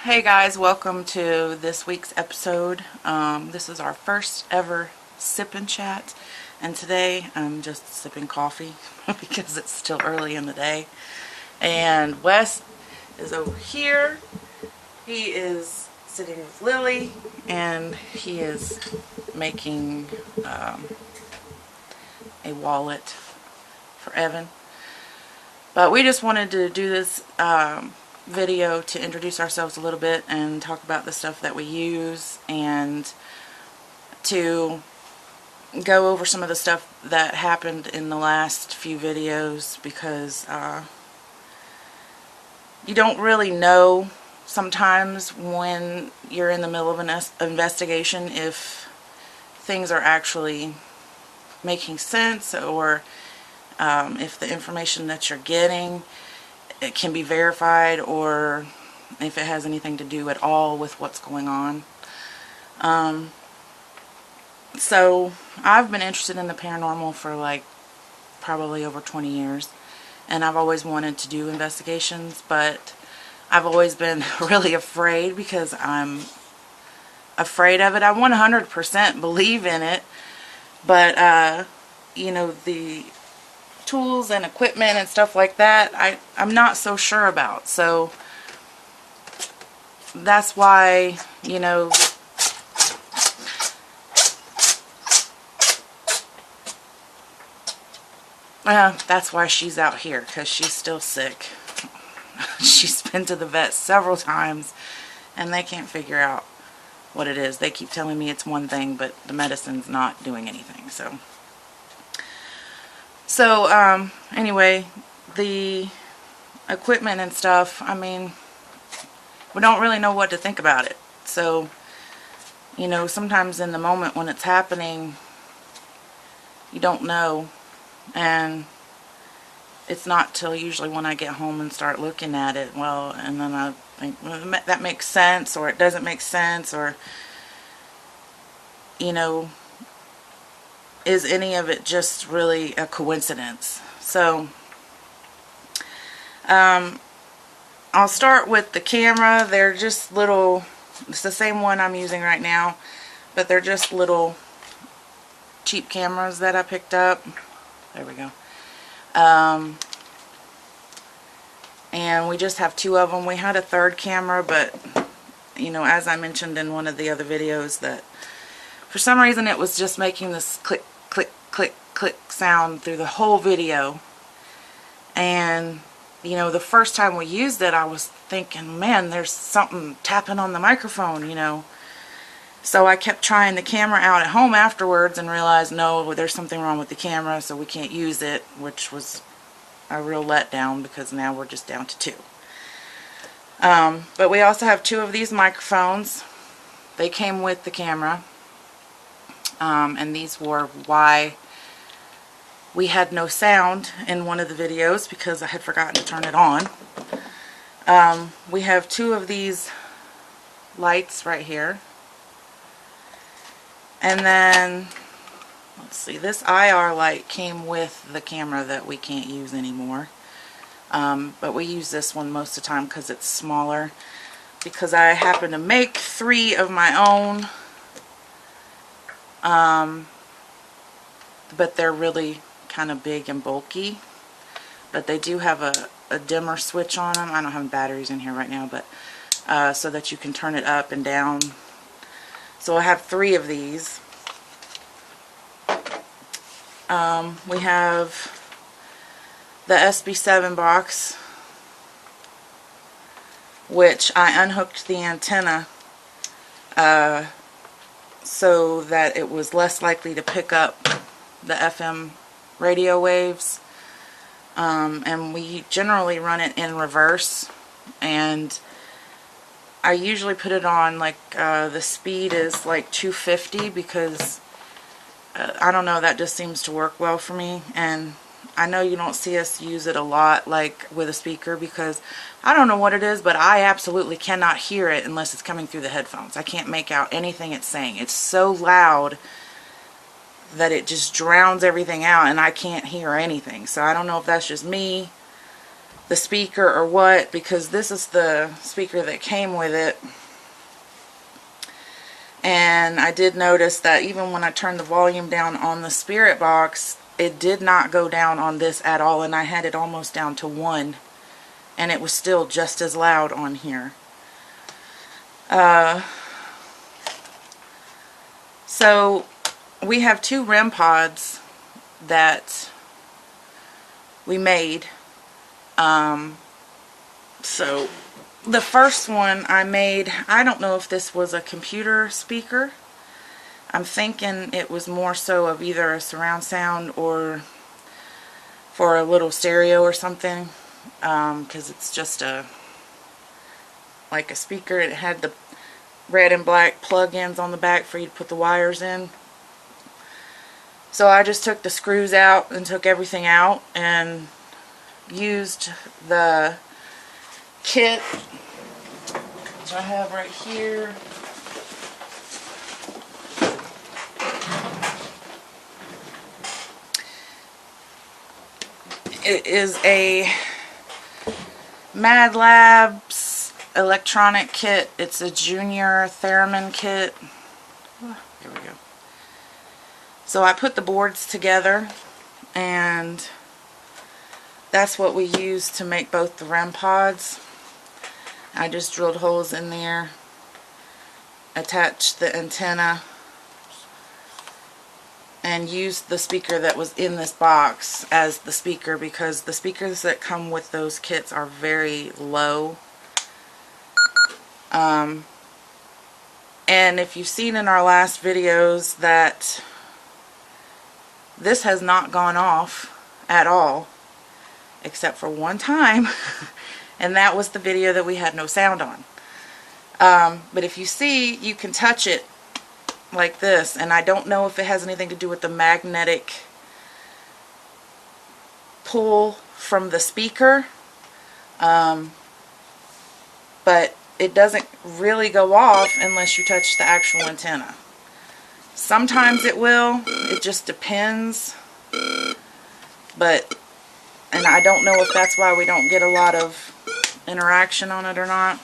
Hey guys, welcome to this week's episode. This is our first ever sip and chat, and today I'm just sipping coffee because it's still early in the day. And Wes is over here. He is sitting with Lily, and he is making a wallet for Evan. But we just wanted to do this video to introduce ourselves a little bit and talk about the stuff that we use, and to go over some of the stuff that happened in the last few videos, because you don't really know sometimes when you're in the middle of an investigation if things are actually making sense, or if the information that you're getting, it can be verified, or if it has anything to do at all with what's going on. So I've been interested in the paranormal for like probably over 20 years, and I've always wanted to do investigations, but I've always been really afraid because I'm afraid of it. I 100% believe in it, but you know, the tools and equipment and stuff like that, I'm not so sure about. So that's why, you know, that's why she's out here, because she's still sick. She's been to the vet several times and they can't figure out what it is. They keep telling me it's one thing, but the medicine's not doing anything. So anyway, the equipment and stuff, I mean, we don't really know what to think about it. So, you know, sometimes in the moment when it's happening, you don't know. And it's not till usually when I get home and start looking at it, well, and then I think, well, that makes sense, or it doesn't make sense, or, you know, is any of it just really a coincidence? So I'll start with the camera. They're just little, it's the same one I'm using right now, but they're just little cheap cameras that I picked up. There we go. And we just have two of them. We had a third camera, but you know, as I mentioned in one of the other videos, that for some reason it was just making this click, click, click, click sound through the whole video. And, you know, the first time we used it, I was thinking, man, there's something tapping on the microphone, you know. So I kept trying the camera out at home afterwards and realized, no, there's something wrong with the camera, so we can't use it, which was a real letdown, because now we're just down to two. But we also have two of these microphones. They came with the camera. And these were why we had no sound in one of the videos, because I had forgotten to turn it on. We have two of these lights right here. And then, let's see, this IR light came with the camera that we can't use anymore. But we use this one most of the time because it's smaller, because I happen to make 3 of my own. But they're really kind of big and bulky, but they do have a dimmer switch on them. I don't have batteries in here right now, but so that you can turn it up and down. So I have 3 of these. We have the SB7 box, which I unhooked the antenna so that it was less likely to pick up the FM radio waves. And we generally run it in reverse, and I usually put it on like the speed is like 250, because I don't know, that just seems to work well for me. And I know you don't see us use it a lot like with a speaker, because I don't know what it is, but I absolutely cannot hear it unless it's coming through the headphones. I can't make out anything it's saying. It's so loud that it just drowns everything out, and I can't hear anything. So I don't know if that's just me, the speaker or what, because this is the speaker that came with it. And I did notice that even when I turned the volume down on the Spirit box, it did not go down on this at all, and I had it almost down to 1, and it was still just as loud on here. So we have 2 REM pods that we made. So the first one I made, I don't know if this was a computer speaker. I'm thinking it was more so of either a surround sound or for a little stereo or something, because it's just like a speaker. It had the red and black plug-ins on the back for you to put the wires in. So I just took the screws out and took everything out and used the kit, which I have right here. It is a Mad Labs electronic kit. It's a junior theremin kit. Here we go. So I put the boards together, and that's what we used to make both the REM pods. I just drilled holes in there, attached the antenna, and used the speaker that was in this box as the speaker, because the speakers that come with those kits are very low. And if you've seen in our last videos that this has not gone off at all, except for one time, and that was the video that we had no sound on. But if you see, you can touch it like this, and I don't know if it has anything to do with the magnetic pull from the speaker, but it doesn't really go off unless you touch the actual antenna. Sometimes it will, it just depends, and I don't know if that's why we don't get a lot of interaction on it or not.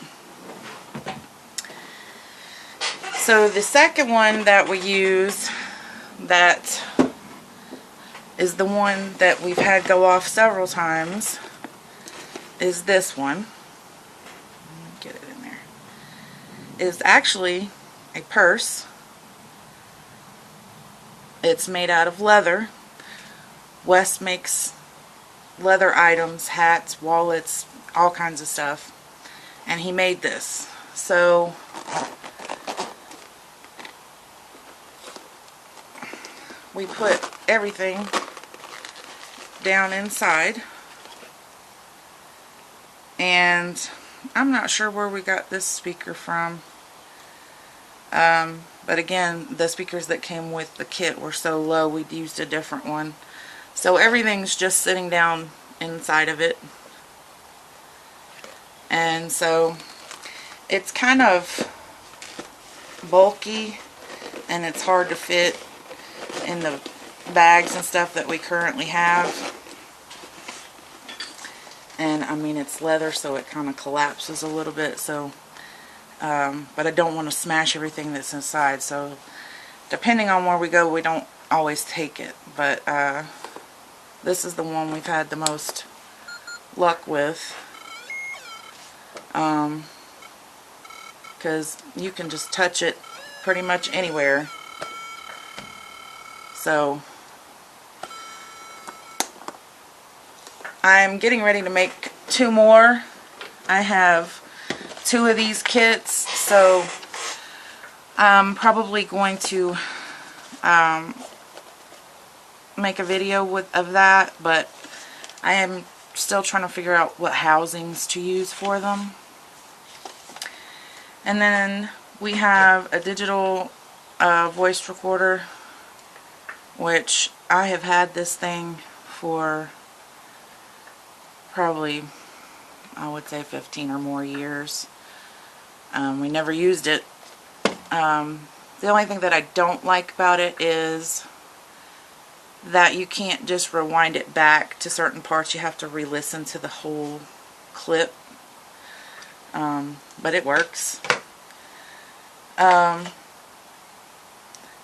So the second one that we use, that is the one that we've had go off several times, is this one. Get it in there. Is actually a purse. It's made out of leather. Wes makes leather items, hats, wallets, all kinds of stuff, and he made this. So we put everything down inside, and I'm not sure where we got this speaker from, but again, the speakers that came with the kit were so low we used a different one. So everything's just sitting down inside of it, and so it's kind of bulky and it's hard to fit in the bags and stuff that we currently have. And I mean, it's leather, so it kind of collapses a little bit, so but I don't want to smash everything that's inside, so depending on where we go, we don't always take it. But this is the one we've had the most luck with, because you can just touch it pretty much anywhere. So I'm getting ready to make 2 more. I have 2 of these kits, so I'm probably going to make a video of that, but I am still trying to figure out what housings to use for them. And then we have a digital voice recorder, which I have had this thing for probably, I would say, 15 or more years. We never used it. The only thing that I don't like about it is that you can't just rewind it back to certain parts. You have to re-listen to the whole clip, but it works.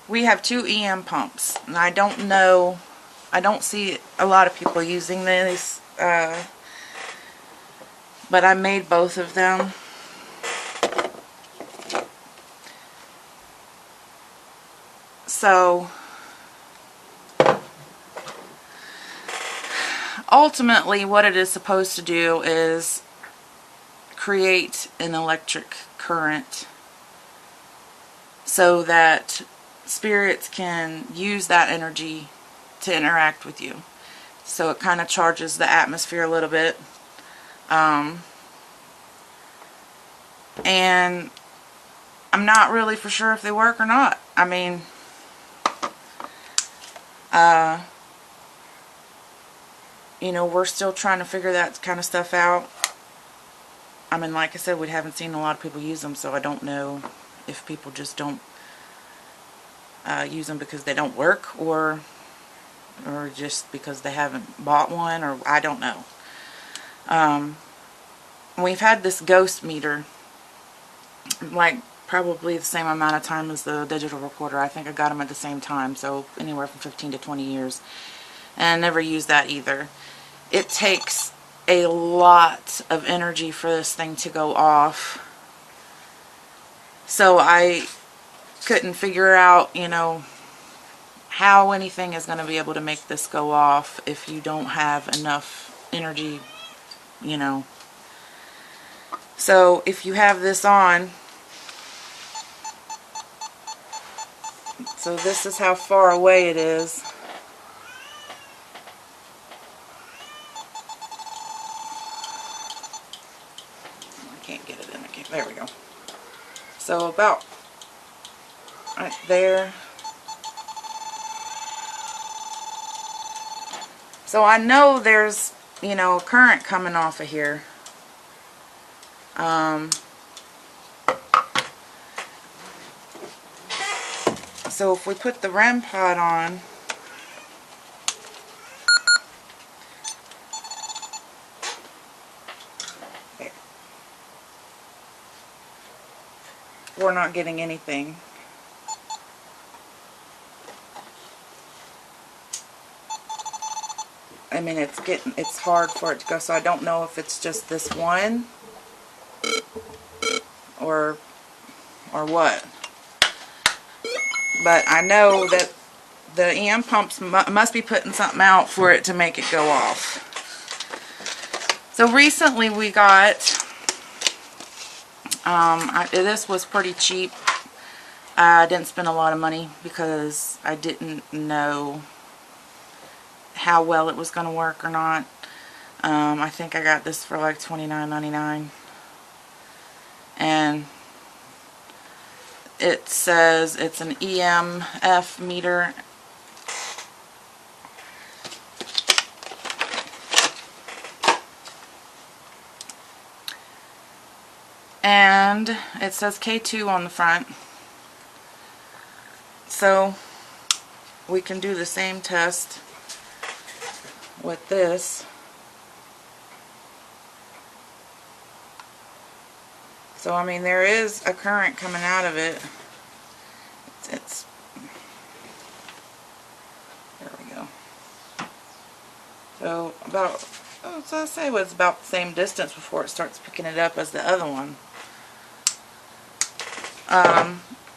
We have 2 EM pumps, and I don't see a lot of people using these, but I made both of them. So ultimately what it is supposed to do is create an electric current so that spirits can use that energy to interact with you. So it kind of charges the atmosphere a little bit. And I'm not really for sure if they work or not. I mean, you know, we're still trying to figure that kind of stuff out. I mean, like I said, we haven't seen a lot of people use them, so I don't know if people just don't use them because they don't work, or just because they haven't bought one, or I don't know. We've had this ghost meter like probably the same amount of time as the digital recorder. I think I got them at the same time, so anywhere from 15 to 20 years. And I never used that either. It takes a lot of energy for this thing to go off. So I couldn't figure out, you know, how anything is going to be able to make this go off if you don't have enough energy, you know. So if you have this on, so this is how far away it is. I can't get it in. There we go. So about right there. So I know there's, you know, current coming off of here. So if we put the REM pod on, there, we're not getting anything. I mean, it's hard for it to go, so I don't know if it's just this one or what. But I know that the EM pumps must be putting something out for it to make it go off. So recently we got, this was pretty cheap. I didn't spend a lot of money because I didn't know how well it was going to work or not. I think I got this for like $29.99. And it says it's an Emf meter. And it says K2 on the front. So we can do the same test with this. So I mean, there is a current coming out of it. It's there we go. So about, so I say it was about the same distance before it starts picking it up as the other one.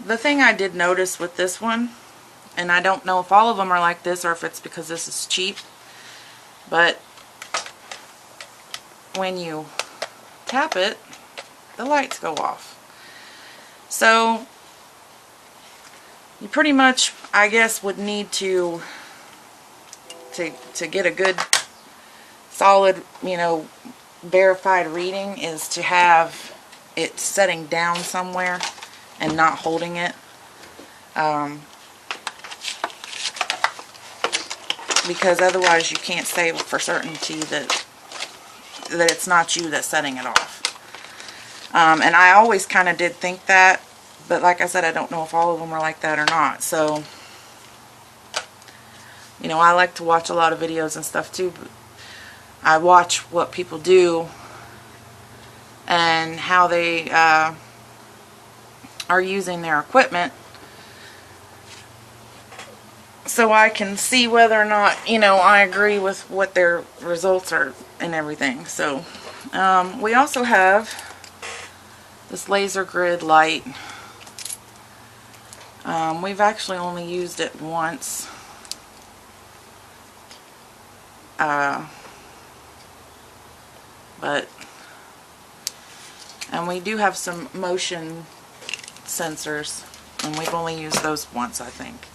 The thing I did notice with this one, and I don't know if all of them are like this or if it's because this is cheap, but when you tap it, the lights go off. So you pretty much, I guess, would need to get a good solid, you know, verified reading is to have it setting down somewhere and not holding it. Because otherwise you can't say for certainty that it's not you that's setting it off. And I always kind of did think that, but like I said, I don't know if all of them are like that or not. So, you know, I like to watch a lot of videos and stuff too. But I watch what people do and how they are using their equipment, so I can see whether or not, I agree with what their results are and everything. So we also have this laser grid light. We've actually only used it once. And we do have some motion sensors, and we've only used those once, I think.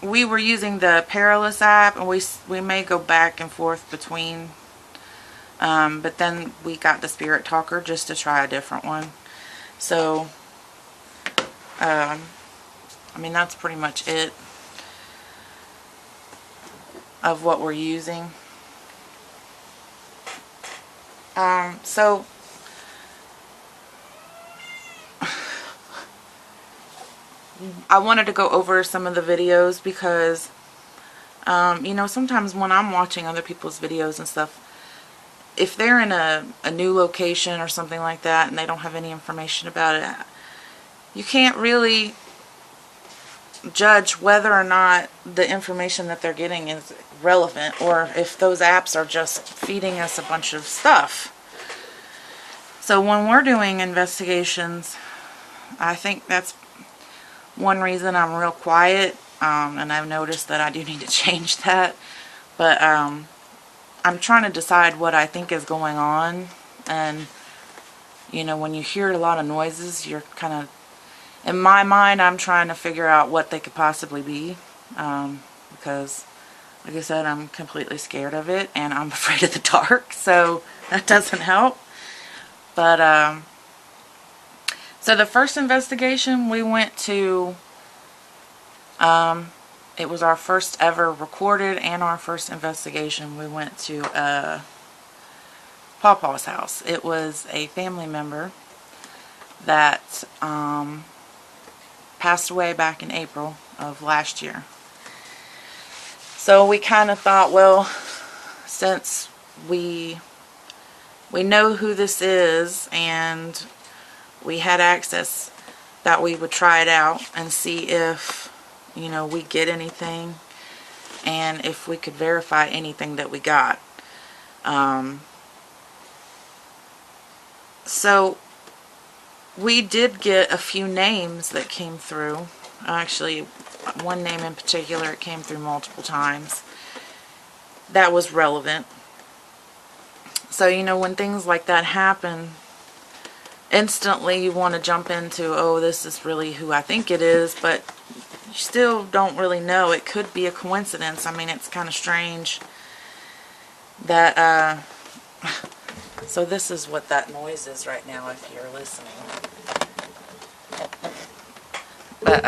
We were using the Perilous app, and we may go back and forth between, but then we got the Spirit Talker just to try a different one. So, I mean, that's pretty much it of what we're using. So I wanted to go over some of the videos because, sometimes when I'm watching other people's videos and stuff, if they're in a new location or something like that and they don't have any information about it, you can't really judge whether or not the information that they're getting is relevant, or if those apps are just feeding us a bunch of stuff. So when we're doing investigations, I think that's one reason I'm real quiet, and I've noticed that I do need to change that. But I'm trying to decide what I think is going on, and when you hear a lot of noises, you're kind of, in my mind, I'm trying to figure out what they could possibly be, because, like I said, I'm completely scared of it, and I'm afraid of the dark, so that doesn't help. But, so the first investigation we went to, it was our first ever recorded and our first investigation. We went to Pawpaw's house. It was a family member that passed away back in April of last year. So we kind of thought, well, since we know who this is and we had access, that we would try it out and see if, we get anything, and if we could verify anything that we got. So we did get a few names that came through. Actually, one name in particular, it came through multiple times. That was relevant. So, when things like that happen, instantly you want to jump into, oh, this is really who I think it is, but you still don't really know. It could be a coincidence. I mean, it's kind of strange that, so this is what that noise is right now if you're listening. But,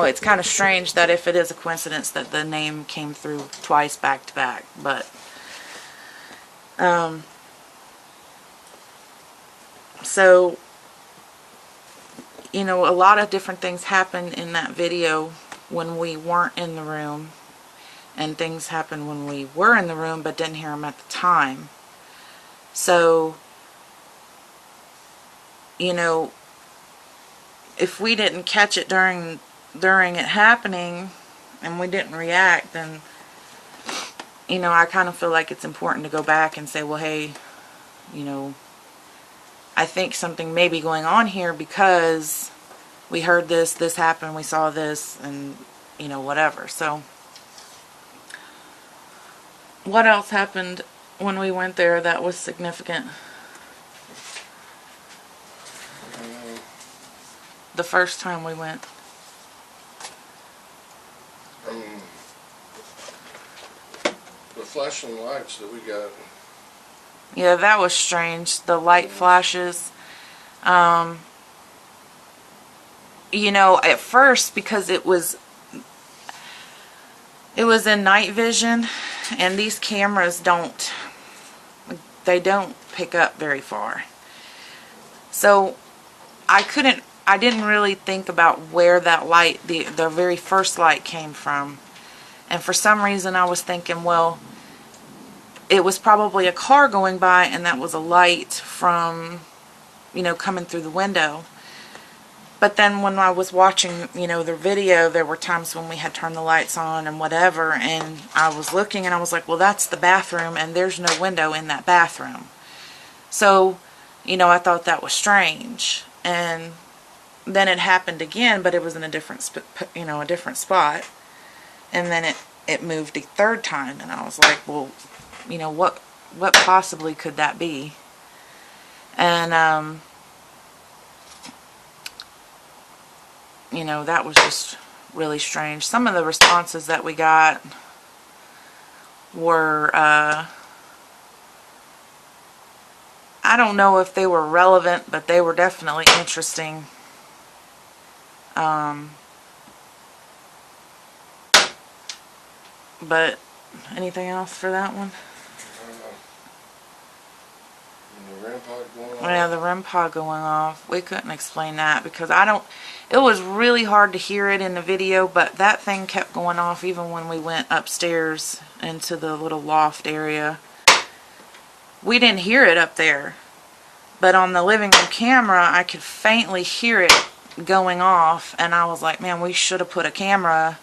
it's kind of strange that if it is a coincidence that the name came through twice back to back. But, so, a lot of different things happened in that video when we weren't in the room, and things happened when we were in the room but didn't hear them at the time. So, if we didn't catch it during it happening and we didn't react, then, I kind of feel like it's important to go back and say, well, hey, I think something may be going on here because we heard this happened, we saw this, and, whatever. So, what else happened when we went there that was significant? The first time we went. The flashing lights that we got. Yeah, that was strange. The light flashes. At first, because it was in night vision, and these cameras don't pick up very far. So I didn't really think about where that light, the very first light, came from. And for some reason I was thinking, well, it was probably a car going by, and that was a light from, coming through the window. But then when I was watching, the video, there were times when we had turned the lights on and whatever, and I was looking and I was like, well, that's the bathroom, and there's no window in that bathroom. So, I thought that was strange. And then it happened again, but it was in a different, a different spot. And then it moved a third time, and I was like, well, what possibly could that be? And, that was just really strange. Some of the responses that we got were, I don't know if they were relevant, but they were definitely interesting. But anything else for that one? And the REM pod going off. Yeah, the REM pod going off. We couldn't explain that because it was really hard to hear it in the video, but that thing kept going off even when we went upstairs into the little loft area. We didn't hear it up there, but on the living room camera, I could faintly hear it going off, and I was like, man, we should have put a camera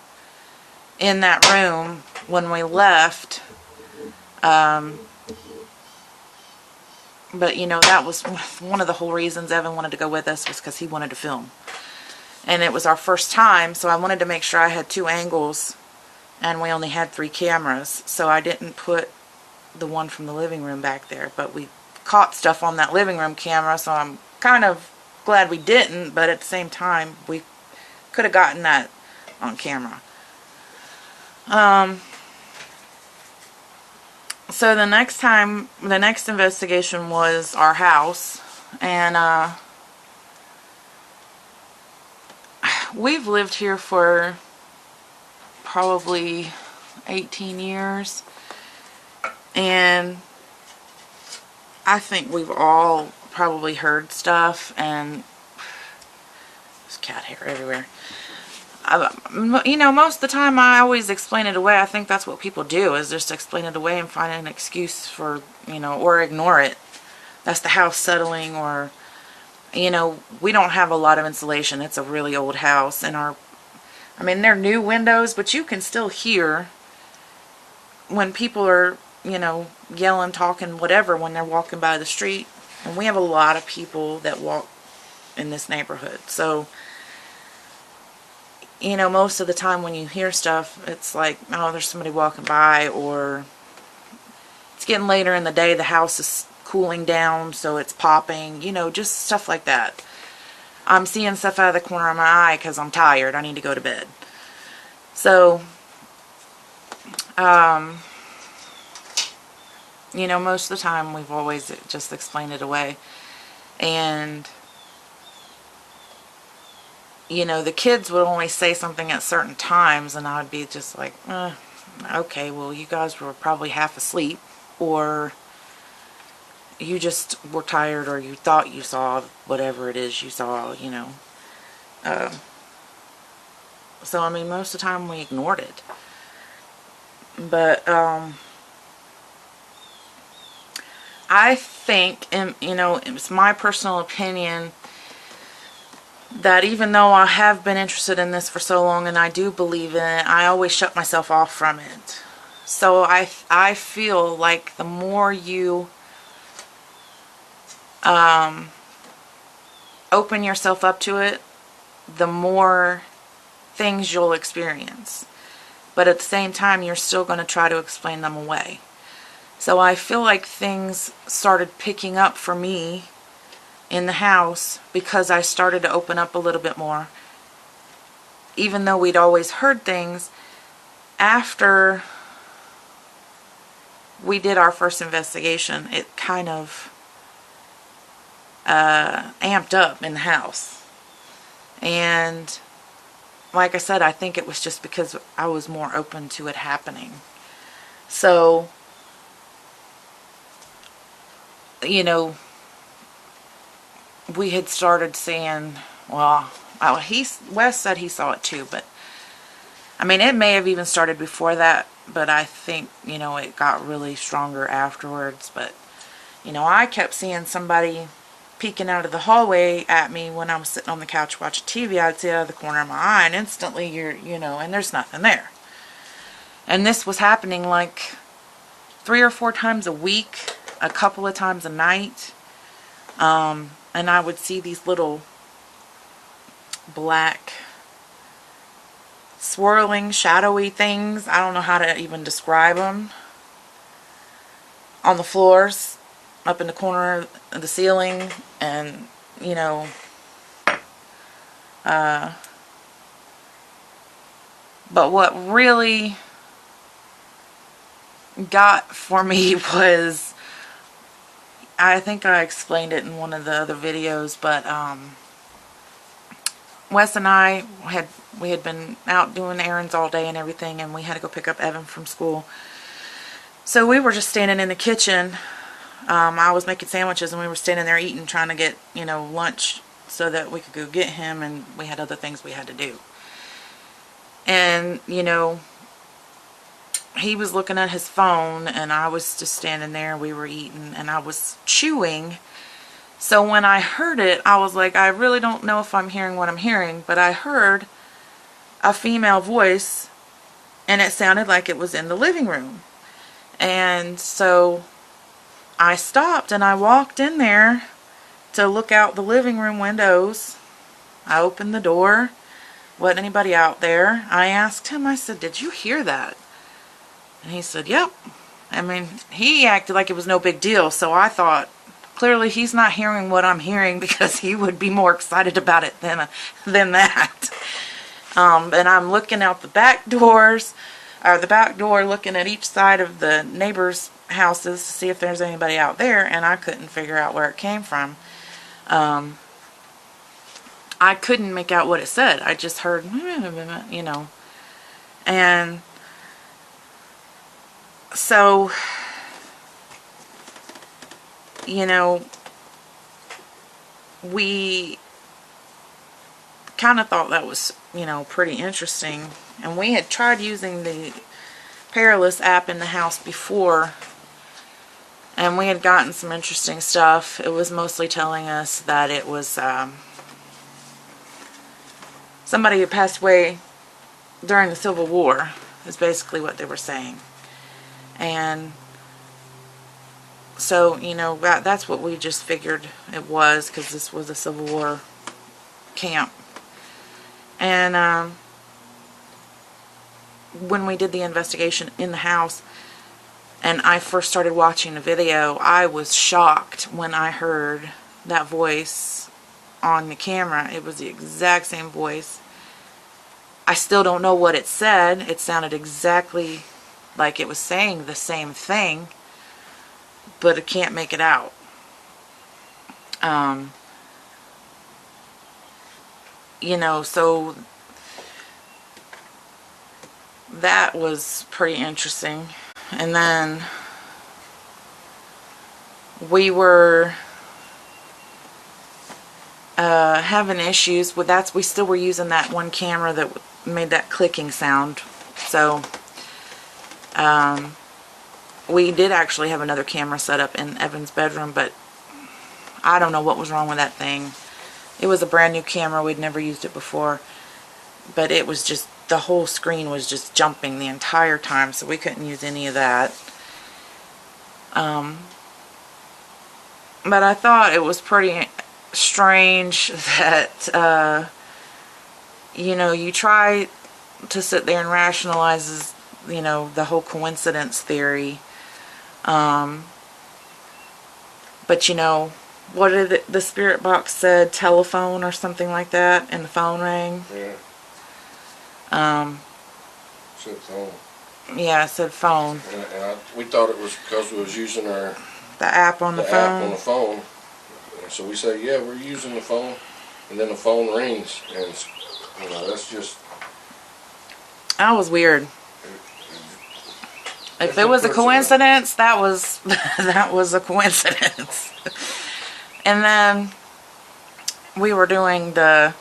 in that room when we left. But that was one of the whole reasons Evan wanted to go with us, was because he wanted to film. And it was our first time, so I wanted to make sure I had 2 angles, and we only had 3 cameras, so I didn't put the one from the living room back there. But we caught stuff on that living room camera, so I'm kind of glad we didn't, but at the same time, we could have gotten that on camera. So the next investigation was our house, and we've lived here for probably 18 years, and I think we've all probably heard stuff, and there's cat hair everywhere. Most of the time I always explain it away. I think that's what people do, is just explain it away and find an excuse for, or ignore it. That's the house settling, or, we don't have a lot of insulation. It's a really old house, and they're new windows, but you can still hear when people are, yelling, talking, whatever, when they're walking by the street. And we have a lot of people that walk in this neighborhood, so most of the time when you hear stuff, it's like, oh, there's somebody walking by, or it's getting later in the day, the house is cooling down, so it's popping, just stuff like that. I'm seeing stuff out of the corner of my eye because I'm tired. I need to go to bed. So, most of the time we've always just explained it away. And the kids would only say something at certain times, and I would be just like, okay, well, you guys were probably half asleep, or you just were tired, or you thought you saw whatever it is you saw, So, most of the time we ignored it. But, I think, and, it's my personal opinion, that even though I have been interested in this for so long and I do believe in it, I always shut myself off from it. So I feel like the more you open yourself up to it, the more things you'll experience. But at the same time, you're still going to try to explain them away. So I feel like things started picking up for me in the house because I started to open up a little bit more. Even though we'd always heard things, after we did our first investigation, it kind of amped up in the house. And like I said, I think it was just because I was more open to it happening. So, we had started seeing, well, Wes said he saw it too, but it may have even started before that, but I think, you know, it got really stronger afterwards. But, you know, I kept seeing somebody peeking out of the hallway at me when I was sitting on the couch watching TV. I'd see out of the corner of my eye, and instantly you know, and there's nothing there. And this was happening like 3 or 4 times a week, a couple of times a night. And I would see these little black swirling shadowy things, I don't know how to even describe them, on the floors, up in the corner of the ceiling. And you know, but what really got for me was, I think I explained it in one of the other videos, but Wes and I we had been out doing errands all day and everything, and we had to go pick up Evan from school. So we were just standing in the kitchen. I was making sandwiches, and we were standing there eating, trying to get, you know, lunch so that we could go get him, and we had other things we had to do. And, you know, he was looking at his phone, and I was just standing there. We were eating, and I was chewing. So when I heard it, I was like, I really don't know if I'm hearing what I'm hearing, but I heard a female voice, and it sounded like it was in the living room. And so I stopped, and I walked in there to look out the living room windows. I opened the door. Wasn't anybody out there. I asked him, I said, did you hear that? And he said, yep. I mean, he acted like it was no big deal, so I thought, clearly he's not hearing what I'm hearing, because he would be more excited about it than that. And I'm looking out the back doors, or the back door, looking at each side of the neighbors' houses to see if there's anybody out there, and I couldn't figure out where it came from. I couldn't make out what it said. I just heard, you know. And so, you know, we kind of thought that was, you know, pretty interesting. And we had tried using the Perilous app in the house before, and we had gotten some interesting stuff. It was mostly telling us that it was somebody who passed away during the Civil War, is basically what they were saying. And so, you know, that's what we just figured it was, because this was a Civil War camp. And when we did the investigation in the house, and I first started watching the video, I was shocked when I heard that voice on the camera. It was the exact same voice. I still don't know what it said. It sounded exactly like it was saying the same thing, but I can't make it out. You know, so that was pretty interesting. And then we were having issues with that. We still were using that one camera that made that clicking sound. So we did actually have another camera set up in Evan's bedroom, but I don't know what was wrong with that thing. It was a brand new camera. We'd never used it before, but it was just, the whole screen was just jumping the entire time, so we couldn't use any of that. But I thought it was pretty strange that, you know, you try to sit there and rationalize, you know, the whole coincidence theory. But, you know, what did the spirit box said? Telephone or something like that, and the phone rang. Yeah. Said phone. Yeah, it said phone. And we thought it was because we was using the app on the phone. App on the phone. And so we say, yeah, we're using the phone, and then the phone rings, and you know, that's just. That was weird. If it was a coincidence, that was that was a coincidence. And then we were doing the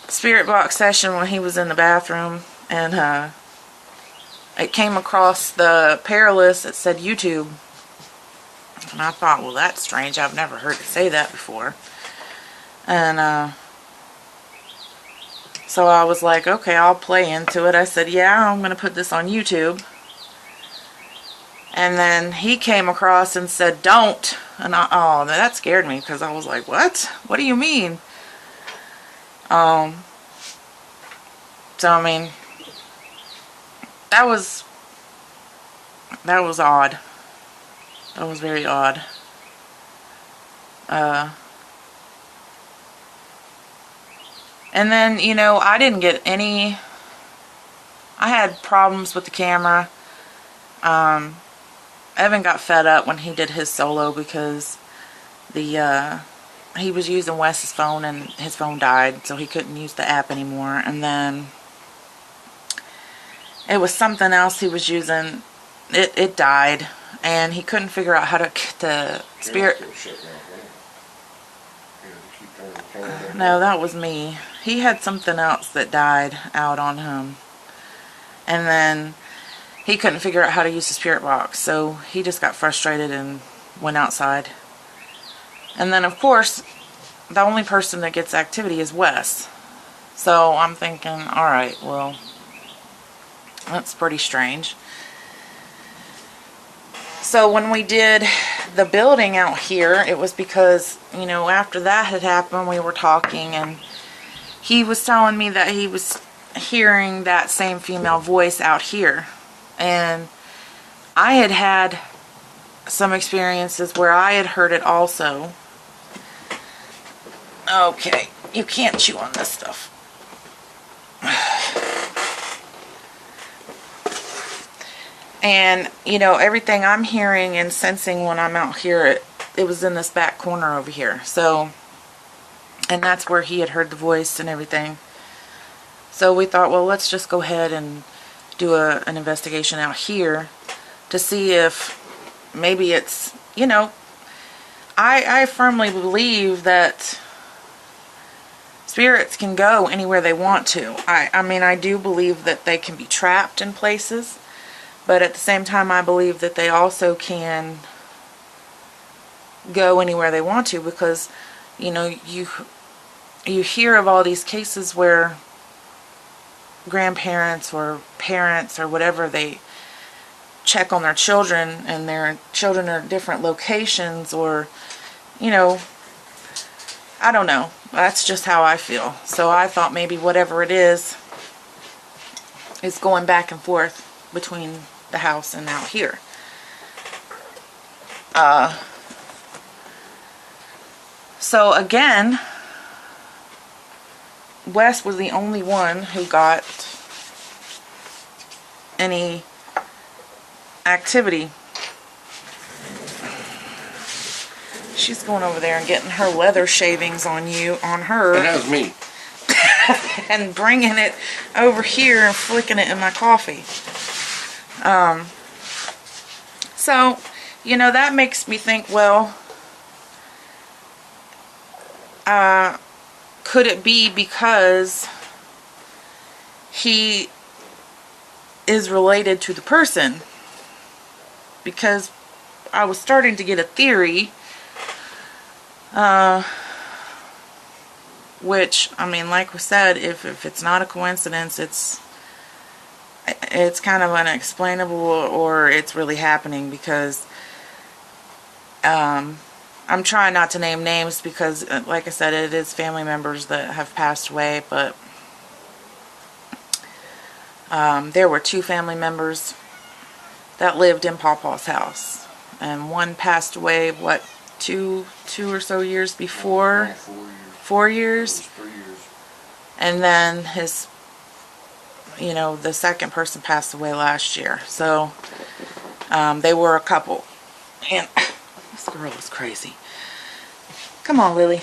spirit box session when he was in the bathroom, and it came across the pair list that said YouTube. And I thought, well, that's strange. I've never heard it say that before. And so I was like, okay, I'll play into it. I said, yeah, I'm going to put this on YouTube. And then he came across and said, don't. And oh, that scared me because I was like, what? What do you mean? So, I mean, that was odd. That was very odd. And then, you know, I didn't get any... I had problems with the camera. Evan got fed up when he did his solo because he was using Wes's phone and his phone died, so he couldn't use the app anymore. And then it was something else he was using. It died, and he couldn't figure out how to get the spirit. No, that was me. He had something else that died out on him, and then he couldn't figure out how to use the spirit box, so he just got frustrated and went outside. And then, of course, the only person that gets activity is Wes. So I'm thinking, alright, well, that's pretty strange. So when we did the building out here, it was because, you know, after that had happened, we were talking, and he was telling me that he was hearing that same female voice out here. And I had had some experiences where I had heard it also. Okay, you can't chew on this stuff. And, you know, everything I'm hearing and sensing when I'm out here, it was in this back corner over here. So, and that's where he had heard the voice and everything. So we thought, well, let's just go ahead and do an investigation out here to see if maybe it's, you know, I firmly believe that spirits can go anywhere they want to. I mean, I do believe that they can be trapped in places, but at the same time, I believe that they also can go anywhere they want to, because, you know, you hear of all these cases where grandparents or parents or whatever, they check on their children and their children are at different locations, or, you know, I don't know. That's just how I feel. So I thought maybe whatever it is going back and forth between the house and out here. So again, Wes was the only one who got any activity. She's going over there and getting her leather shavings on her. And that was me. And bringing it over here and flicking it in my coffee. So, you know, that makes me think, well, could it be because he is related to the person? Because I was starting to get a theory, which, I mean, like we said, if it's not a coincidence, it's kind of unexplainable, or it's really happening, because I'm trying not to name names because, like I said, it is family members that have passed away, but there were 2 family members that lived in Pawpaw's house, and one passed away, what, two or so years before? 4 years. 3 years. And then his, you know, the second person passed away last year. So they were a couple. And this girl is crazy. Come on, Lily.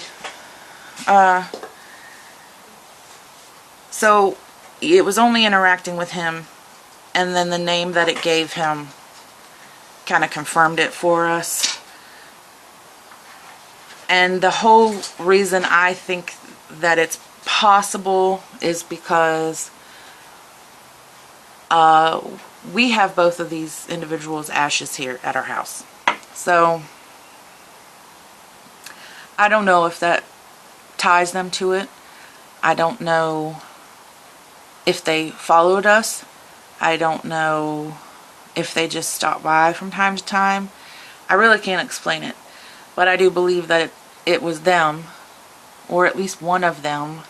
So it was only interacting with him, and then the name that it gave him kind of confirmed it for us. And the whole reason I think that it's possible is because we have both of these individuals' ashes here at our house. So I don't know if that ties them to it. I don't know if they followed us. I don't know if they just stopped by from time to time. I really can't explain it. But I do believe that it was them, or at least one of them,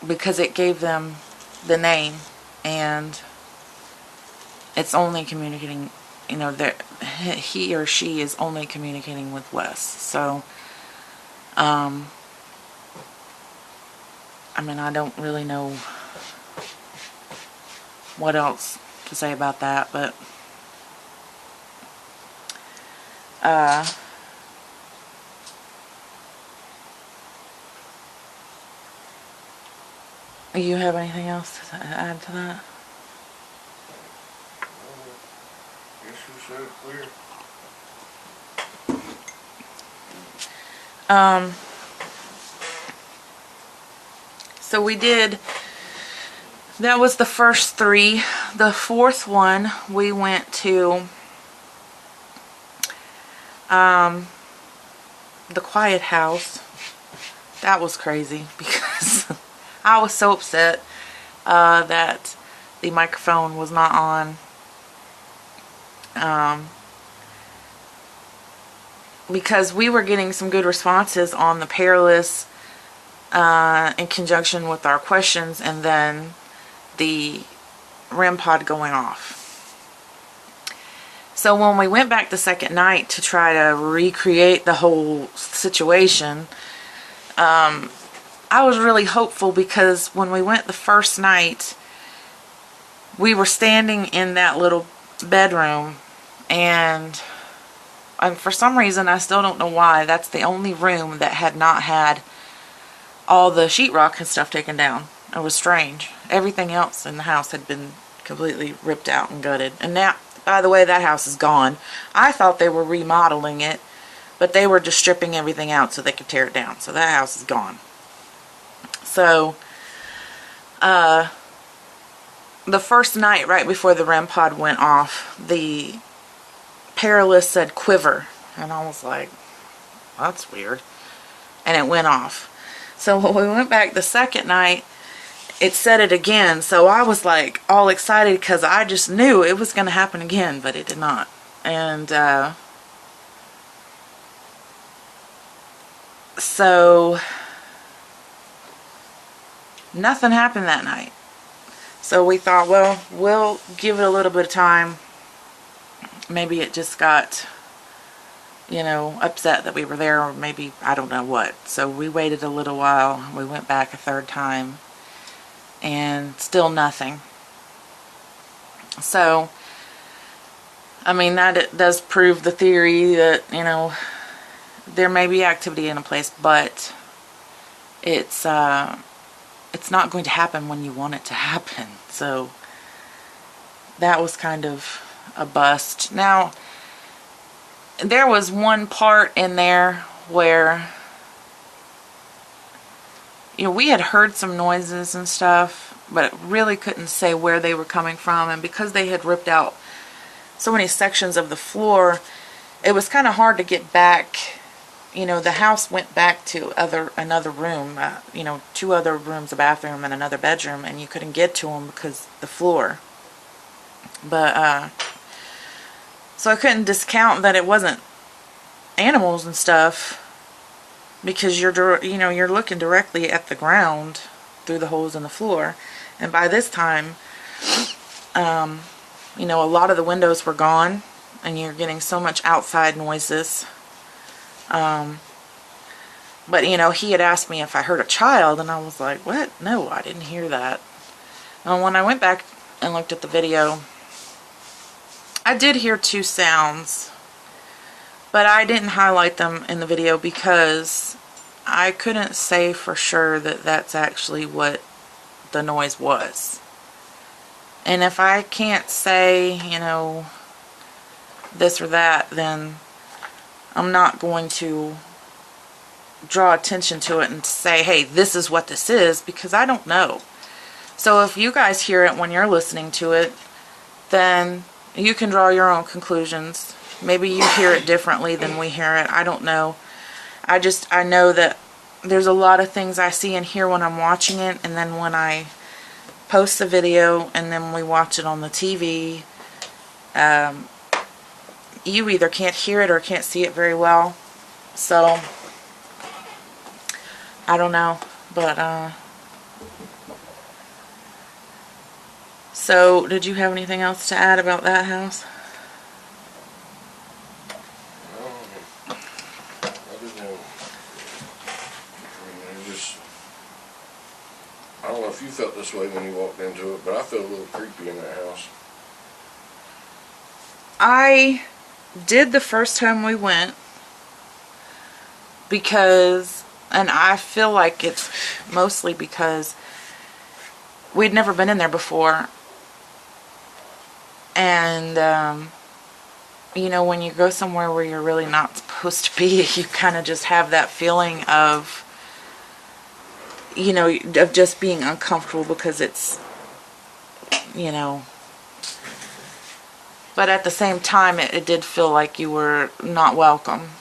because it gave them the name, and it's only communicating, you know, he or she is only communicating with Wes. So, I mean, I don't really know what else to say about that, but you have anything else to add to that? Guess you said it clear. So we did, that was the first 3. The 4th one, we went to the quiet house. That was crazy because I was so upset that the microphone was not on. Because we were getting some good responses on the Peerless in conjunction with our questions, and then the REM pod going off. So when we went back the second night to try to recreate the whole situation, I was really hopeful, because when we went the first night, we were standing in that little bedroom, and for some reason, I still don't know why, that's the only room that had not had all the sheetrock and stuff taken down. It was strange. Everything else in the house had been completely ripped out and gutted. And now, by the way, that house is gone. I thought they were remodeling it, but they were just stripping everything out so they could tear it down. So that house is gone. So, the first night, right before the REM pod went off, the Peerless said quiver, and I was like, that's weird, and it went off. So when we went back the second night, it said it again, so I was like all excited because I just knew it was going to happen again, but it did not. And so nothing happened that night. So we thought, well, we'll give it a little bit of time. Maybe it just got, you know, upset that we were there, or maybe, I don't know what. So we waited a little while. We went back a third time, and still nothing. So, I mean, that it does prove the theory that, you know, there may be activity in a place, but it's not going to happen when you want it to happen. So that was kind of a bust. Now, there was one part in there where, you know, we had heard some noises and stuff, but really couldn't say where they were coming from. And because they had ripped out so many sections of the floor, it was kind of hard to get back. You know, the house went back to another room, you know, 2 other rooms, a bathroom and another bedroom, and you couldn't get to them because the floor. But, so I couldn't discount that it wasn't animals and stuff, because you're looking directly at the ground through the holes in the floor. And by this time, you know, a lot of the windows were gone, and you're getting so much outside noises. But, you know, he had asked me if I heard a child, and I was like, what? No, I didn't hear that. And when I went back and looked at the video, I did hear 2 sounds, but I didn't highlight them in the video because I couldn't say for sure that that's actually what the noise was. And if I can't say, you know, this or that, then I'm not going to draw attention to it and say, hey, this is what this is, because I don't know. So if you guys hear it when you're listening to it, then you can draw your own conclusions. Maybe you hear it differently than we hear it. I don't know. I know that there's a lot of things I see and hear when I'm watching it, and then when I post the video and then we watch it on the TV, you either can't hear it or can't see it very well. So I don't know, but so did you have anything else to add about that house? I don't know if you felt this way when you walked into it, but I feel a little creepy in that house. I did the first time we went because, and I feel like it's mostly because we'd never been in there before. And, you know, when you go somewhere where you're really not supposed to be, you kind of just have that feeling of, you know, of just being uncomfortable because it's, you know, but at the same time it did feel like you were not welcome.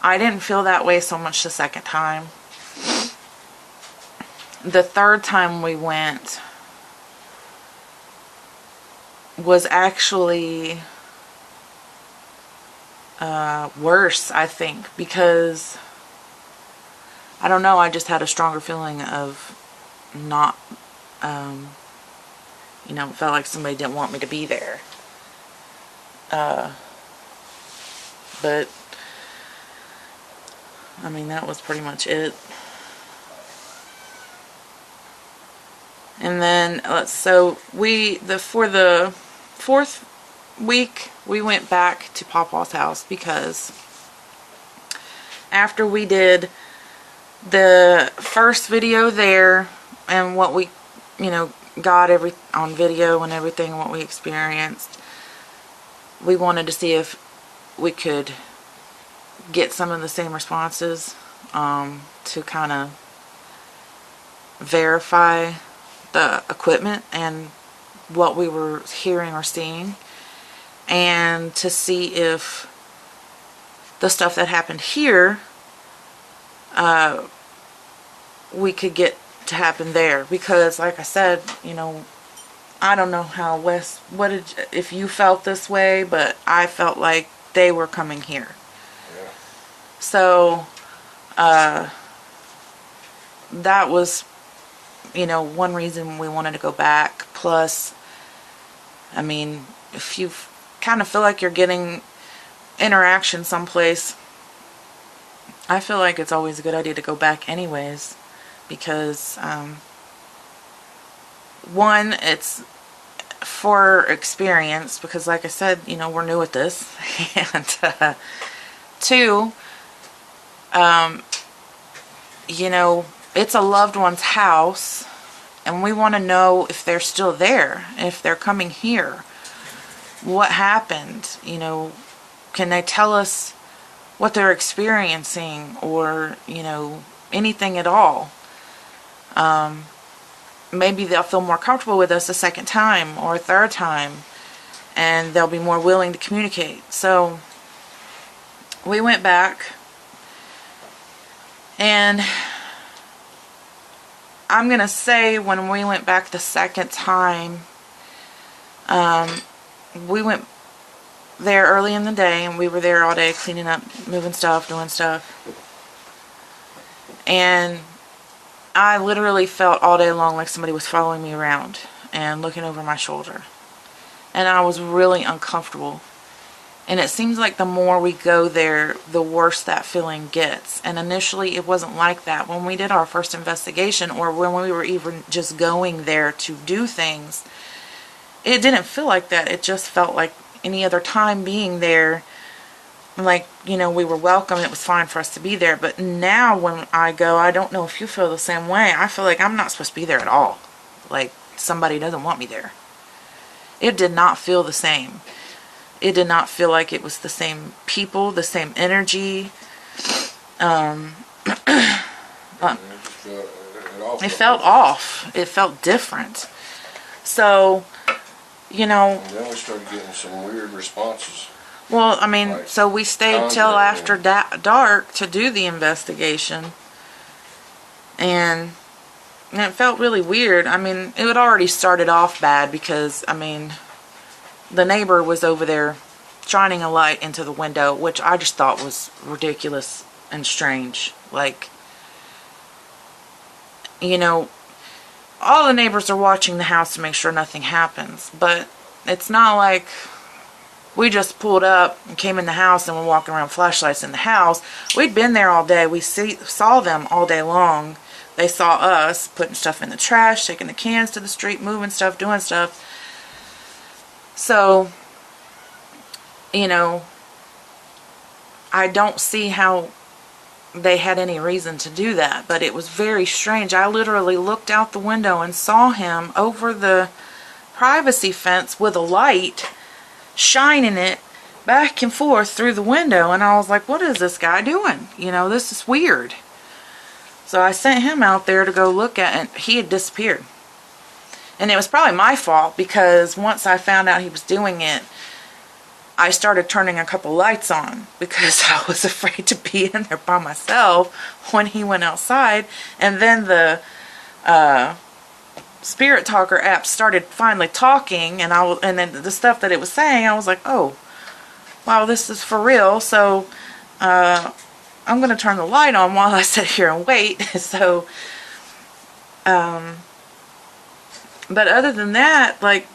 I didn't feel that way so much the second time. The third time we went was actually worse, I think, because I don't know, I just had a stronger feeling of not, you know, it felt like somebody didn't want me to be there. But, I mean, that was pretty much it. And then, so for the fourth week, we went back to Papa's house because after we did the first video there and what we, you know, got on video and everything, what we experienced, we wanted to see if we could get some of the same responses to kind of verify the equipment and what we were hearing or seeing, and to see if the stuff that happened here we could get to happen there. Because like I said, you know, I don't know how if you felt this way, but I felt like they were coming here. Yeah. So that was, you know, one reason we wanted to go back. Plus, I mean, if you kind of feel like you're getting interaction someplace, I feel like it's always a good idea to go back anyways, because one, it's for experience, because like I said, you know, we're new at this, and two, you know, it's a loved one's house, and we want to know if they're still there, if they're coming here, what happened, you know, can they tell us what they're experiencing, or, you know, anything at all. Maybe they'll feel more comfortable with us a second time or a third time, and they'll be more willing to communicate. So we went back, and I'm gonna say when we went back the second time, we went there early in the day, and we were there all day cleaning up, moving stuff, doing stuff, and I literally felt all day long like somebody was following me around and looking over my shoulder, and I was really uncomfortable. And it seems like the more we go there, the worse that feeling gets. And initially it wasn't like that when we did our first investigation, or when we were even just going there to do things. It didn't feel like that. It just felt like any other time being there, like, you know, we were welcome, it was fine for us to be there. But now when I go, I don't know if you feel the same way, I feel like I'm not supposed to be there at all. Like somebody doesn't want me there. It did not feel the same. It did not feel like it was the same people, the same energy. It all off. It felt off. It felt different. So, you know. And then we started getting some weird responses. Well, I mean, Like so we stayed till after dark to do the investigation. And it felt really weird. I mean, it had already started off bad because, I mean, the neighbor was over there shining a light into the window, which I just thought was ridiculous and strange. Like, you know, all the neighbors are watching the house to make sure nothing happens, but it's not like we just pulled up and came in the house and we're walking around flashlights in the house. We'd been there all day. We saw them all day long. They saw us putting stuff in the trash, taking the cans to the street, moving stuff, doing stuff. So, you know, I don't see how they had any reason to do that, but it was very strange. I literally looked out the window and saw him over the privacy fence with a light, shining it back and forth through the window, and I was like, what is this guy doing? You know, this is weird. So I sent him out there to go look at it, and he had disappeared. And it was probably my fault, because once I found out he was doing it, I started turning a couple lights on because I was afraid to be in there by myself when he went outside. And then the Spirit Talker app started finally talking, and then the stuff that it was saying, I was like, oh, wow, this is for real. So I'm going to turn the light on while I sit here and wait. So, but other than that, like,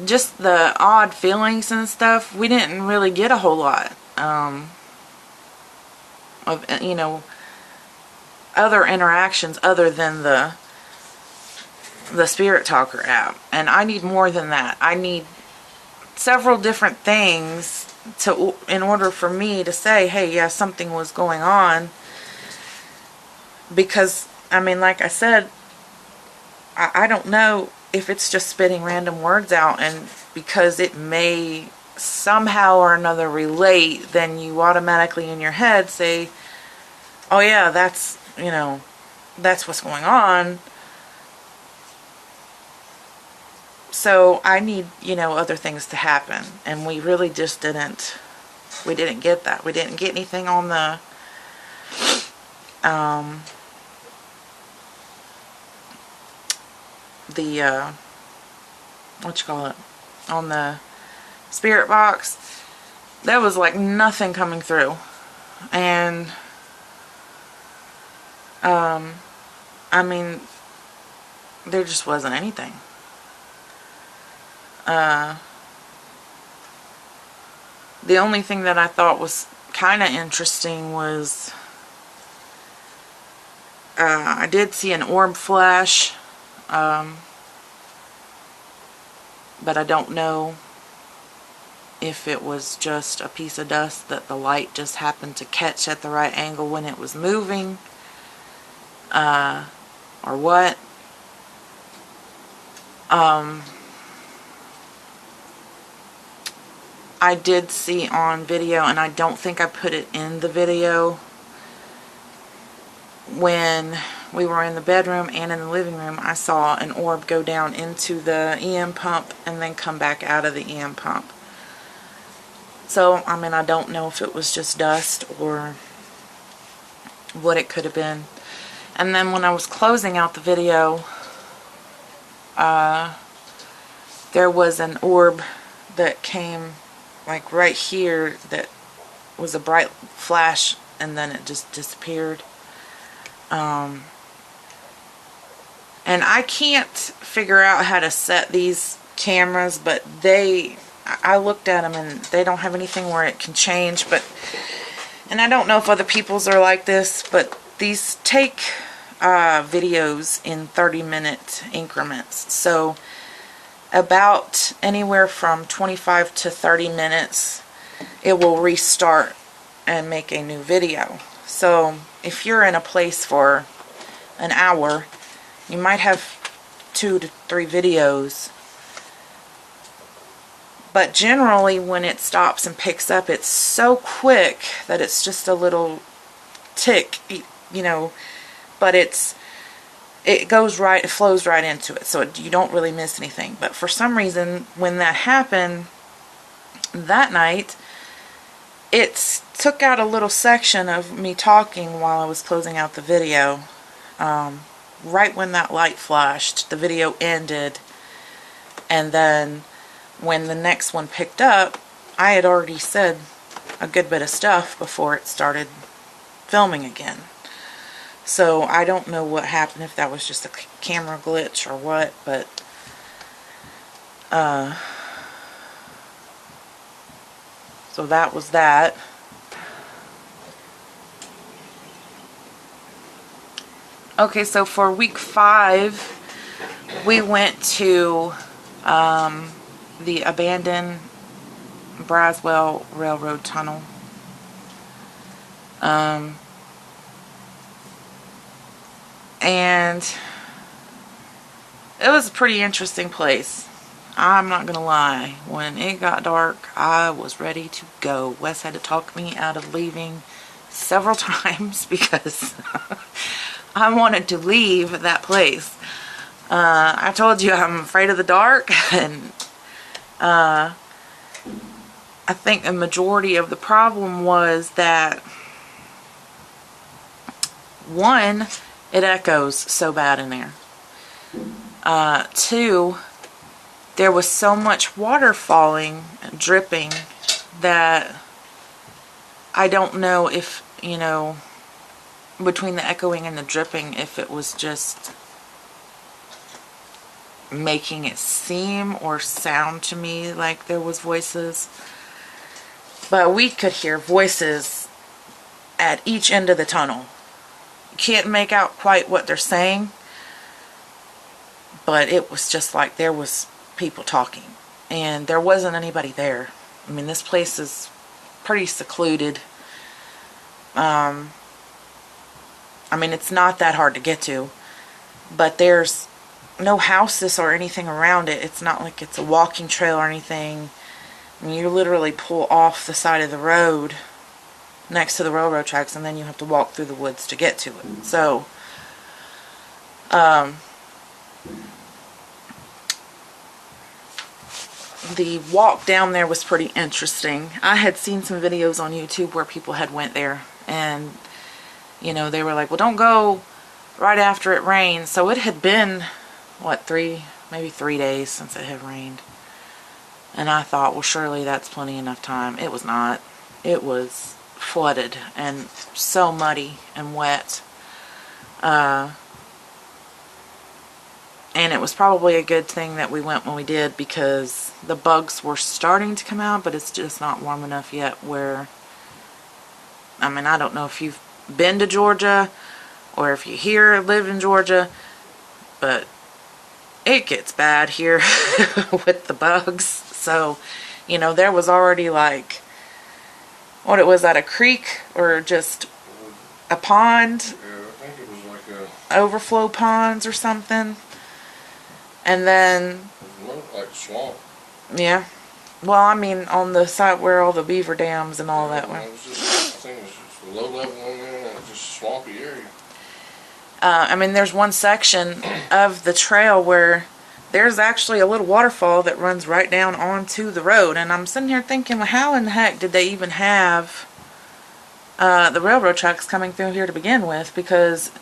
just the odd feelings and stuff, we didn't really get a whole lot of, you know, other interactions other than the Spirit Talker app. And I need more than that. I need several different things in order for me to say, hey, yeah, something was going on. Because, I mean, like I said, I don't know if it's just spitting random words out, and because it may somehow or another relate, then you automatically in your head say, oh yeah, that's, you know, that's what's going on. So I need, you know, other things to happen, and we really just didn't get that. We didn't get anything on the what you call it, on the spirit box. There was like nothing coming through, and I mean, there just wasn't anything. The only thing that I thought was kind of interesting was I did see an orb flash, but I don't know if it was just a piece of dust that the light just happened to catch at the right angle when it was moving, or what. I did see on video, and I don't think I put it in the video, when we were in the bedroom and in the living room, I saw an orb go down into the EM pump and then come back out of the EM pump. So, I mean, I don't know if it was just dust or what it could have been. And then when I was closing out the video, there was an orb that came like right here that was a bright flash, and then it just disappeared. And I can't figure out how to set these cameras, but I looked at them and they don't have anything where it can change. But, and I don't know if other people's are like this, but these take videos in 30-minute increments. So about anywhere from 25 to 30 minutes, it will restart and make a new video. So if you're in a place for an hour, you might have 2 to 3 videos. But generally when it stops and picks up, it's so quick that it's just a little tick you know, but it flows right into it, so you don't really miss anything. But for some reason, when that happened that night, it took out a little section of me talking while I was closing out the video. Right when that light flashed, the video ended, and then when the next one picked up, I had already said a good bit of stuff before it started filming again. So I don't know what happened, if that was just a camera glitch or what, but so that was that. Okay, so for week 5, we went to the abandoned Braswell Railroad Tunnel. And it was a pretty interesting place. I'm not gonna lie, when it got dark, I was ready to go. Wes had to talk me out of leaving several times because I wanted to leave that place. I told you I'm afraid of the dark, and I think a majority of the problem was that, one, it echoes so bad in there. 2, there was so much water falling, dripping, that I don't know if, you know, between the echoing and the dripping, if it was just making it seem or sound to me like there was voices. But we could hear voices at each end of the tunnel. You can't make out quite what they're saying, but it was just like there was people talking, and there wasn't anybody there. I mean, this place is pretty secluded. I mean, it's not that hard to get to, but there's no houses or anything around it. It's not like it's a walking trail or anything. I mean, you literally pull off the side of the road next to the railroad tracks, and then you have to walk through the woods to get to it. So, the walk down there was pretty interesting. I had seen some videos on YouTube where people had went there, and you know, they were like, well, don't go right after it rains. So it had been, what, maybe 3 days since it had rained. And I thought, well, surely that's plenty enough time. It was not. It was flooded and so muddy and wet. And it was probably a good thing that we went when we did, because the bugs were starting to come out, but it's just not warm enough yet where, I mean, I don't know if you've been to Georgia or if you here live in Georgia, but it gets bad here with the bugs. So, you know, there was already like, what it was, at a creek or just a pond? Yeah, I think it was like overflow ponds or something. And then, it looked like a swamp. yeah. Well, I mean, on the side where all the beaver dams and all that were. It was just, I think it was just a low level in there, and it was just a swampy area. I mean, there's one section of the trail where there's actually a little waterfall that runs right down onto the road. And I'm sitting here thinking, well, how in the heck did they even have the railroad tracks coming through here to begin with? Because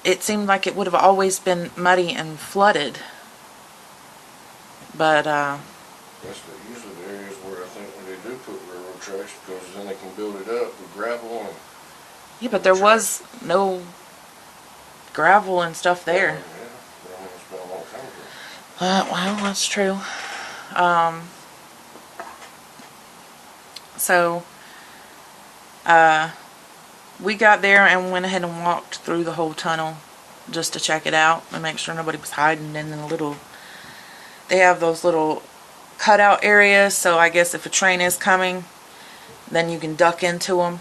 it seemed like it would have always been muddy and flooded. But, That's usually the areas where I think when they do put railroad tracks, because then they can build it up with gravel and... yeah, but there was no gravel and stuff there. Yeah, but I mean, it's been a long time ago. Well, that's true. So, we got there and went ahead and walked through the whole tunnel just to check it out and make sure nobody was hiding in the little, they have those little cutout areas, so I guess if a train is coming, then you can duck into them.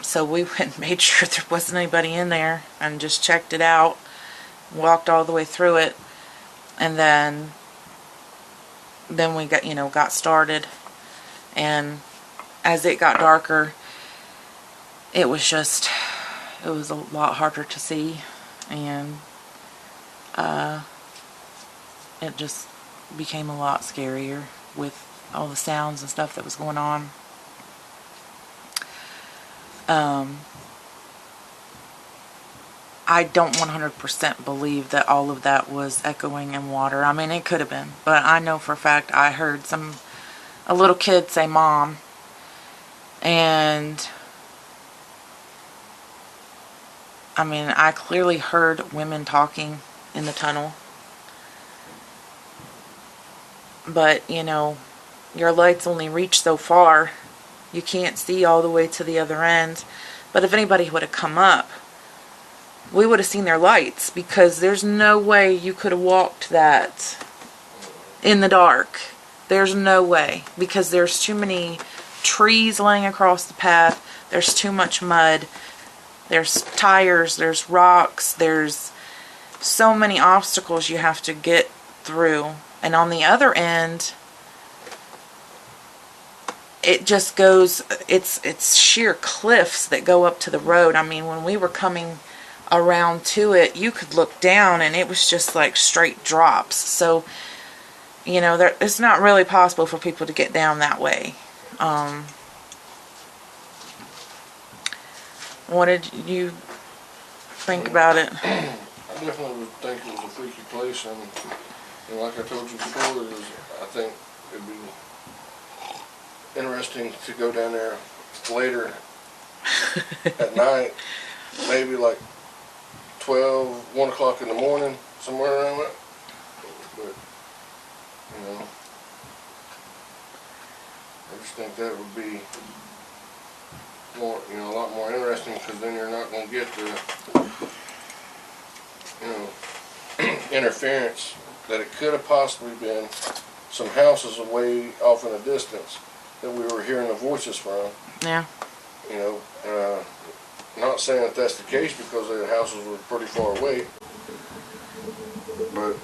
So we went and made sure there wasn't anybody in there and just checked it out, walked all the way through it, and then we got started. And as it got darker, it was a lot harder to see, and it just became a lot scarier with all the sounds and stuff that was going on. I don't 100% believe that all of that was echoing in water. I mean, it could have been, but I know for a fact I heard a little kid say "mom," and I mean, I clearly heard women talking in the tunnel. But, you know, your lights only reach so far. You can't see all the way to the other end. But if anybody would have come up, we would have seen their lights, because there's no way you could have walked that in the dark. There's no way, because there's too many trees laying across the path. There's too much mud. There's tires, there's rocks, there's so many obstacles you have to get through. And on the other end, it just goes, it's sheer cliffs that go up to the road. I mean, when we were coming around to it, you could look down and it was just like straight drops. So, you know, it's not really possible for people to get down that way. What did you think about it? I definitely would think it was a freaky place, and like I told you before, I think it'd be interesting to go down there later at night, maybe like 1 o'clock in the morning, somewhere around that. But, you know, I just think that would be more, you know, a lot more interesting, because then you're not going to get the, you know, interference that it could have possibly been some houses away off in the distance that we were hearing the voices from. Yeah. You know, not saying that that's the case, because the houses were pretty far away, but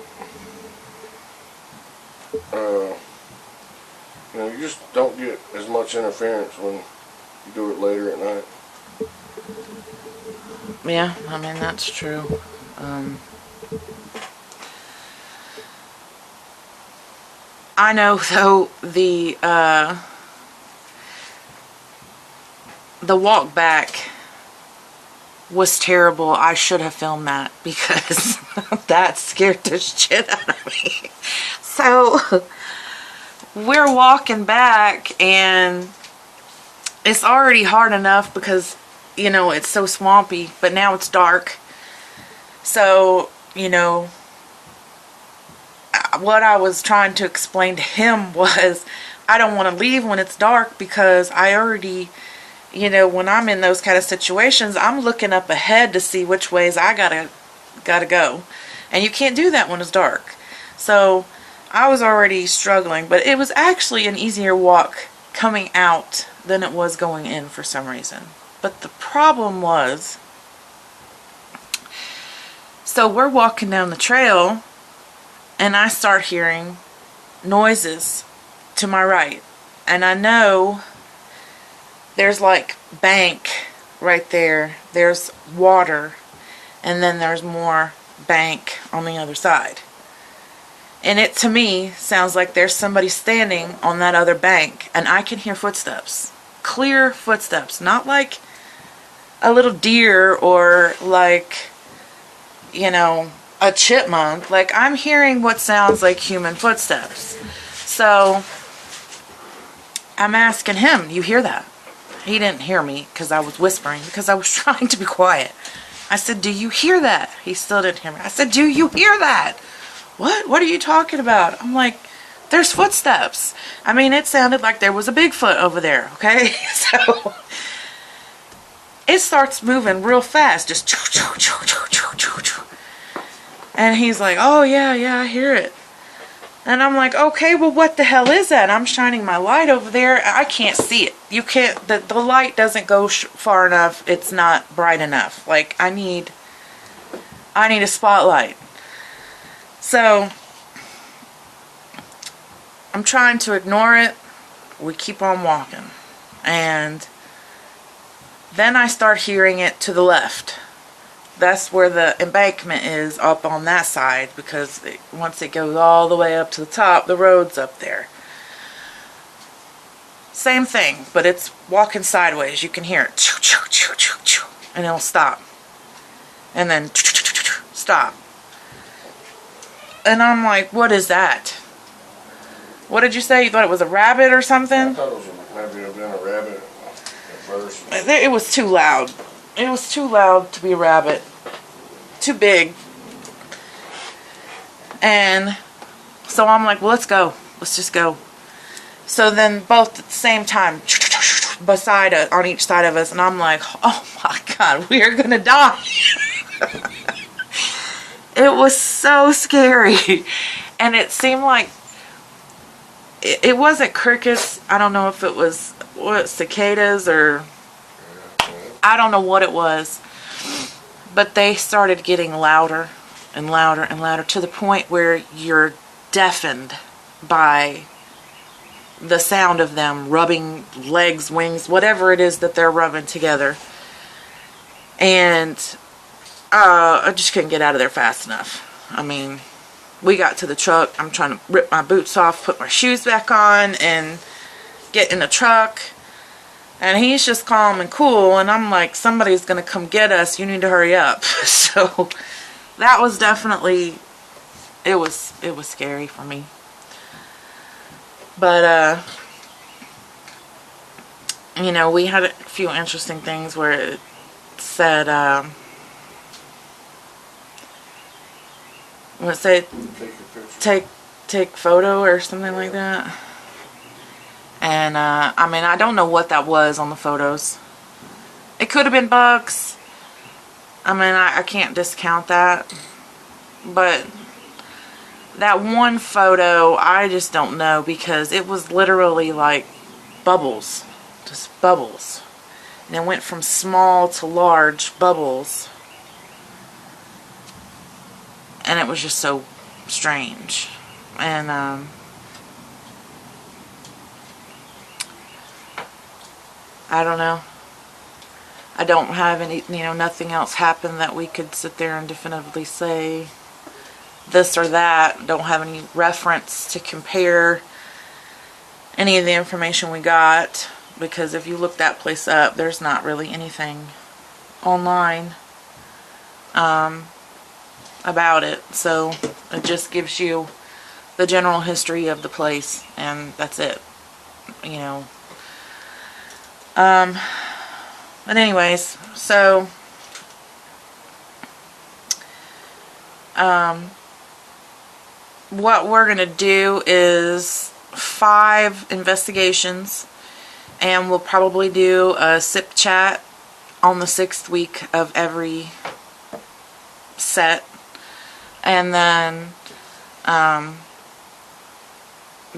you know, you just don't get as much interference when you do it later at night. Yeah, I mean, that's true. I know, though, the walk back was terrible. I should have filmed that, because that scared the shit out of me. So we're walking back, and it's already hard enough because, you know, it's so swampy, but now it's dark. So, you know, what I was trying to explain to him was, I don't want to leave when it's dark, because I already, you know, when I'm in those kind of situations, I'm looking up ahead to see which ways I gotta go. And you can't do that when it's dark. So I was already struggling, but it was actually an easier walk coming out than it was going in for some reason. But the problem was, so we're walking down the trail, and I start hearing noises to my right. And I know there's like bank right there. There's water. And then there's more bank on the other side. And it, to me, sounds like there's somebody standing on that other bank. And I can hear footsteps. Clear footsteps. Not like a little deer or like, you know, a chipmunk. Like, I'm hearing what sounds like human footsteps. So I'm asking him, you hear that? He didn't hear me because I was whispering, because I was trying to be quiet. I said, do you hear that? He still didn't hear me. I said, do you hear that? What are you talking about? I'm like, there's footsteps. I mean, it sounded like there was a Bigfoot over there, okay? So it starts moving real fast, just choo, choo, choo, choo, choo, choo, choo. And he's like, oh yeah, I hear it. And I'm like, okay, well, what the hell is that? I'm shining my light over there. I can't see it. You can't, the light doesn't go far enough. It's not bright enough. Like, I need a spotlight. So I'm trying to ignore it. We keep on walking. And Then I start hearing it to the left. That's where the embankment is, up on that side, because once it goes all the way up to the top, the road's up there. Same thing, but it's walking sideways. You can hear it, and it'll stop, and then stop. And I'm like, what is that? What did you say? You thought it was a rabbit or something? I thought it was maybe a rabbit at first. It was too loud. It was too loud to be a rabbit. Too big. And so I'm like, well, let's go. Let's just go. So then both at the same time, beside us, on each side of us, and I'm like, oh my God, we are gonna die. It was so scary. And it seemed like it wasn't crickets. I don't know if it was cicadas or I don't know what it was. But they started getting louder and louder and louder to the point where you're deafened by the sound of them rubbing legs, wings, whatever it is that they're rubbing together. And I just couldn't get out of there fast enough. I mean, we got to the truck. I'm trying to rip my boots off, put my shoes back on, and get in the truck. And he's just calm and cool, and I'm like, somebody's gonna come get us. You need to hurry up. So that was definitely, it was scary for me. But you know, we had a few interesting things where it said, what say, take photo or something like that. And, I mean, I don't know what that was on the photos. It could have been bugs. I mean, I can't discount that. But that one photo, I just don't know, because it was literally like bubbles. Just bubbles. And it went from small to large bubbles. And it was just so strange. And, I don't know. I don't have any, you know, nothing else happened that we could sit there and definitively say this or that. Don't have any reference to compare any of the information we got, because if you look that place up, there's not really anything online about it. So it just gives you the general history of the place, and that's it, you know. But anyways, so what we're gonna do is 5 investigations, and we'll probably do a sip chat on the 6th week of every set, and then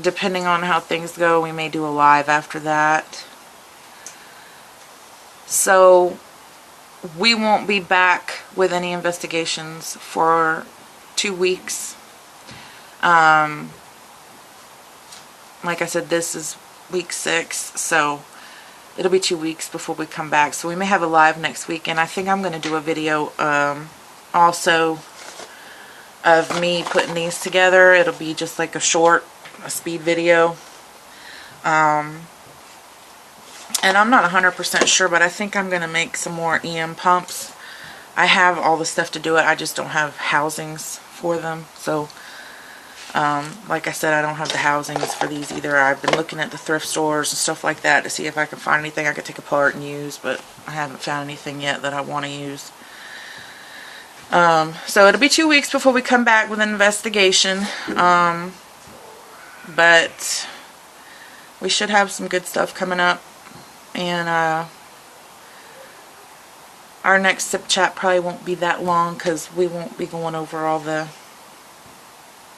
depending on how things go, we may do a live after that. So we won't be back with any investigations for 2 weeks. Like I said, this is week 6, so it'll be 2 weeks before we come back. So we may have a live next week, and I think I'm going to do a video also of me putting these together. It'll be just like a speed video. And I'm not 100% sure, but I think I'm going to make some more EM pumps. I have all the stuff to do it. I just don't have housings for them. So, like I said, I don't have the housings for these either. I've been looking at the thrift stores and stuff like that to see if I can find anything I could take apart and use, but I haven't found anything yet that I want to use. So it'll be 2 weeks before we come back with an investigation. But we should have some good stuff coming up. And our next sip chat probably won't be that long, because we won't be going over all the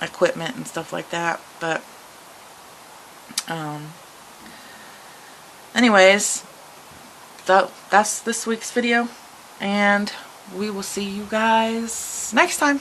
equipment and stuff like that. But anyways, that's this week's video, and we will see you guys next time.